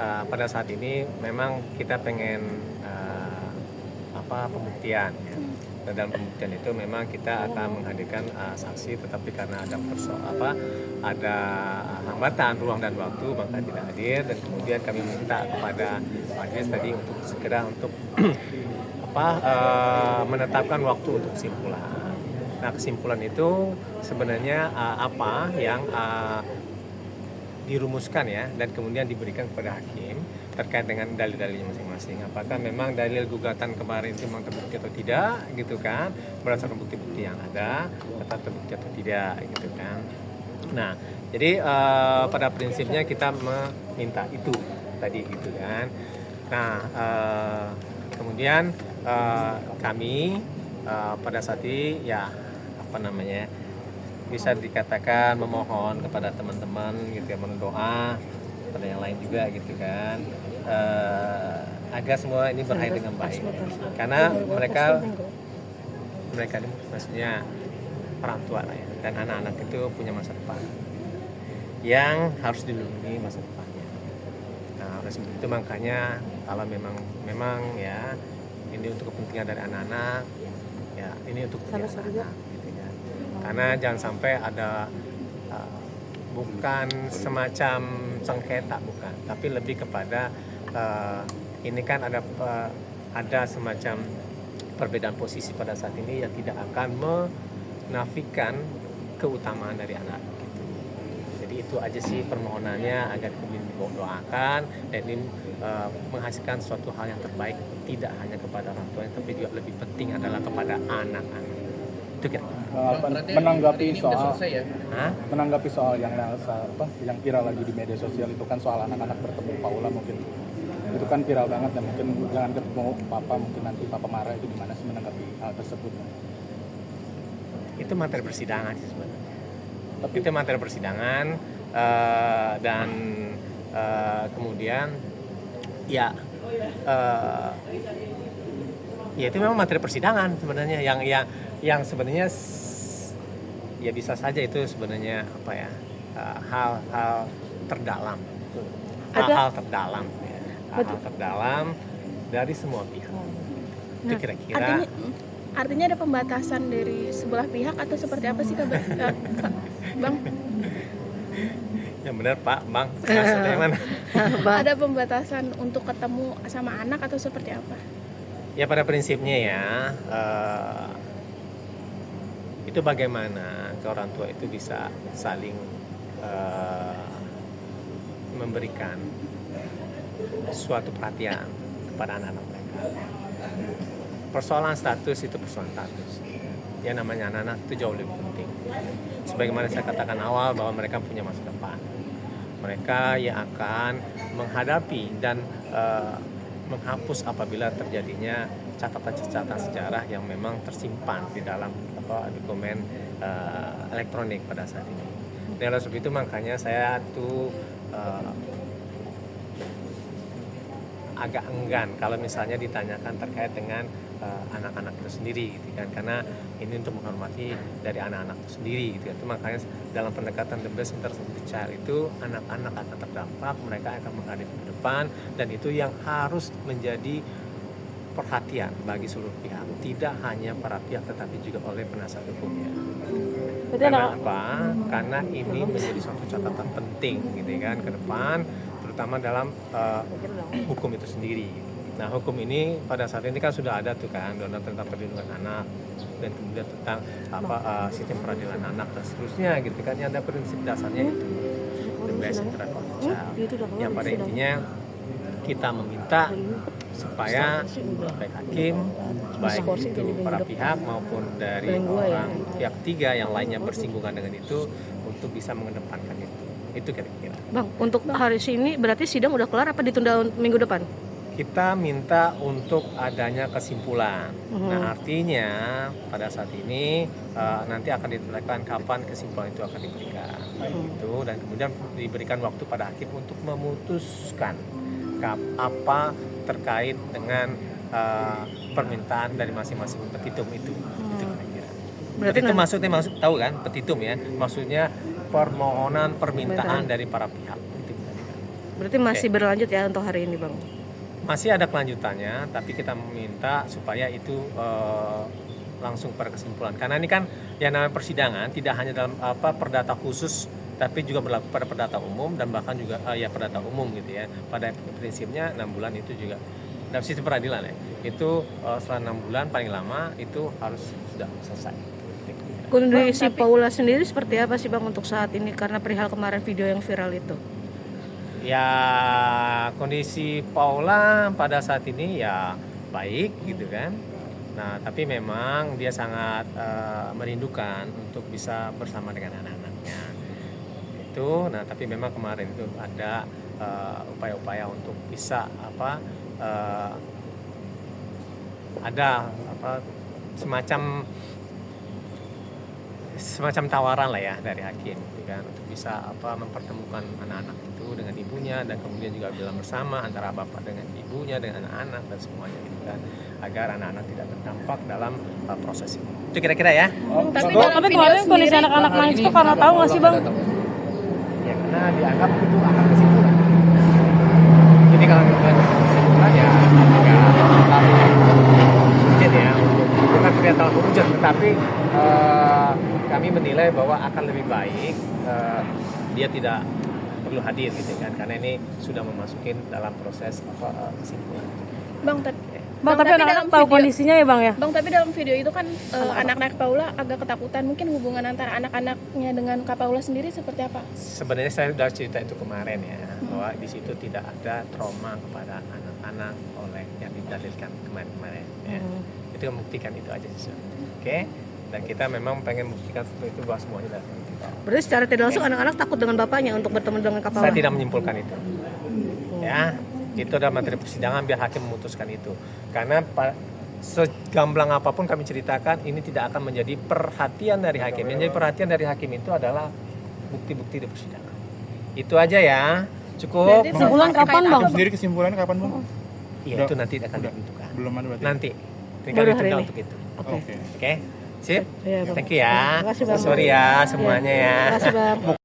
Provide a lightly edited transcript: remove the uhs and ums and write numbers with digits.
pada saat ini memang kita pengen pembuktian ya. Dan dalam pembuktian itu memang kita akan menghadirkan saksi, tetapi karena ada hambatan ruang dan waktu maka tidak hadir, dan kemudian kami minta kepada majelis tadi untuk segera untuk menetapkan waktu untuk kesimpulan. Nah, kesimpulan itu sebenarnya apa yang dirumuskan ya, dan kemudian diberikan kepada hakim terkait dengan dalil-dalilnya masing-masing. Apakah memang dalil gugatan kemarin itu memang terbukti atau tidak, gitu kan? Berdasarkan bukti-bukti yang ada, tetap terbukti atau tidak, gitu kan? Nah, jadi pada prinsipnya kita meminta itu tadi, gitu kan? Nah, kemudian kami pada saat ini ya bisa dikatakan memohon kepada teman-teman gitu ya, berdoa kepada yang lain juga gitu kan, agar semua ini berakhir dengan baik, karena mereka ini maksudnya orang tua lah ya, dan anak-anak itu punya masa depan yang harus dilindungi masa depannya. Nah, oleh sebab itu makanya kalau memang ya ini untuk kepentingan dari anak-anak ya, ini untuk kepentingan anak. Karena jangan sampai ada bukan semacam sengketa, bukan, tapi lebih kepada ini kan ada semacam perbedaan posisi pada saat ini yang tidak akan menafikan keutamaan dari anak gitu. Jadi itu aja sih permohonannya, agar kemudian didoakan dan ini menghasilkan suatu hal yang terbaik, tidak hanya kepada orang tua tapi juga lebih penting adalah kepada anak-anak. Menanggapi soal ya? Menanggapi soal yang viral lagi di media sosial itu kan soal anak-anak bertemu Paula, mungkin itu kan viral banget, dan mungkin jangan ketemu papa, mungkin nanti papa marah, itu gimana sih menanggapi hal tersebut? Itu materi persidangan sih sebenarnya. Itu materi persidangan dan kemudian ya itu memang materi persidangan sebenarnya yang sebenarnya ya bisa saja itu sebenarnya hal-hal terdalam, hal-hal terdalam dari semua pihak. Itu kira-kira. Artinya ada pembatasan dari sebelah pihak atau seperti apa sih Bang? Yang benar Pak, Bang. Maksudnya mana? Ada pembatasan untuk ketemu sama anak atau seperti apa? Ya pada prinsipnya ya, itu bagaimana orang tua itu bisa saling memberikan suatu perhatian kepada anak-anak mereka. Persoalan status itu persoalan status. Ya namanya anak-anak itu jauh lebih penting. Sebagaimana saya katakan awal bahwa mereka punya masa depan. Mereka yang akan menghadapi dan menghapus apabila terjadinya catatan-catatan sejarah yang memang tersimpan di dalam dokumen elektronik pada saat ini. Dan oleh sebab itu makanya saya tuh agak enggan kalau misalnya ditanyakan terkait dengan anak-anak itu sendiri gitu kan, karena ini untuk menghormati dari anak-anak itu sendiri gitu kan. Itu makanya dalam pendekatan the best interest of the child itu anak-anak akan terdampak, mereka akan menghadapi ke depan, dan itu yang harus menjadi perhatian bagi seluruh pihak, tidak hanya para pihak tetapi juga oleh penasihat hukumnya. Karena apa? Karena ini menjadi suatu catatan penting gitu kan ke depan, terutama dalam hukum itu sendiri. Nah, hukum ini pada saat ini kan sudah ada tuh kan, undang-undang tentang perlindungan anak, dan kemudian tentang sistem peradilan anak dan seterusnya gitu kan, yang ada prinsip dasarnya itu the best interest of the child. Yang pada intinya kita meminta supaya baik hakim, baik itu para pihak maupun dari orang pihak ketiga yang lainnya bersinggungan dengan itu untuk bisa mengedepankan itu kira-kira. Bang, untuk hari ini berarti sidang udah kelar apa ditunda minggu depan? Kita minta untuk adanya kesimpulan. Nah, artinya pada saat ini nanti akan ditetapkan kapan kesimpulan itu akan diberikan. Itu, dan kemudian diberikan waktu pada hakim untuk memutuskan apa terkait dengan permintaan dari masing-masing petitum itu. Itu kira-kira. Berarti itu maksudnya tahu kan petitum ya? Maksudnya permohonan permintaan dari para pihak. Berarti masih berlanjut ya untuk hari ini, Bang. Masih ada kelanjutannya, tapi kita meminta supaya itu langsung pada kesimpulan. Karena ini kan yang namanya persidangan tidak hanya dalam perdata khusus, tapi juga berlaku pada perdata umum dan bahkan juga ya perdata umum gitu ya. Pada prinsipnya 6 bulan itu juga dalam sistem peradilan ya. Itu setelah 6 bulan paling lama itu harus sudah selesai. Kondisi Paula sendiri seperti apa sih, Bang, untuk saat ini karena perihal kemarin video yang viral itu? Ya kondisi Paula pada saat ini ya baik gitu kan. Nah tapi memang dia sangat merindukan untuk bisa bersama dengan anak-anaknya itu. Nah tapi memang kemarin itu ada upaya-upaya untuk bisa ada semacam tawaran lah ya dari hakim gitu kan, untuk bisa mempertemukan anak-anak itu dengan ibunya dan kemudian juga bilang bersama antara bapak dengan ibunya dengan anak-anak dan semuanya gitu kan, agar anak-anak tidak terdampak dalam proses ini. Itu kira-kira ya. Tapi Bang, dalam tapi video kemarin kondisi sendiri, anak-anak nangis itu karena tahu nggak sih, Bang? Ya karena dianggap itu akan kesimpulan. Jadi kalau kesimpulan ya urgent ya, bukan kelihatan urgent, tetapi kami menilai bahwa akan lebih baik dia tidak perlu hadir gitu kan, karena ini sudah memasukin dalam proses kesimpulan. Bang, Tapi anak-anak dalam tahu video- kondisinya ya, Bang ya? Bang, tapi dalam video itu kan anak-anak Paula agak ketakutan. Mungkin hubungan antara anak-anaknya dengan Kak Paula sendiri seperti apa? Sebenarnya saya sudah cerita itu kemarin ya, bahwa di situ tidak ada trauma kepada anak-anak oleh yang didalilkan kemarin-kemarin ya. Itu membuktikan itu aja sih. Oke. Dan kita memang pengen membuktikan seperti itu bahwa semuanya dari kita. Berarti secara tidak langsung anak-anak takut dengan bapaknya untuk bertemu dengan Kak Paula? Saya tidak menyimpulkan itu. Ya, itu adalah materi persidangan biar hakim memutuskan itu. Karena segamblang apapun kami ceritakan, ini tidak akan menjadi perhatian dari hakim. Yang jadi perhatian dari hakim itu adalah bukti-bukti di persidangan. Itu aja ya. Cukup. Berarti Kesimpulan terkait kapan, Bang? apa? Sendiri kesimpulannya kapan, Bang? Iya, itu nanti akan ditentukan. Belum ada berarti. Nanti. Ini Baru kami hari tunda ini. untuk itu. Oke. Oke. Oke? Sip? Iya, Bang. Thank you ya. Terima kasih, Bang. Sorry ya semuanya ya. Terima kasih, Bang.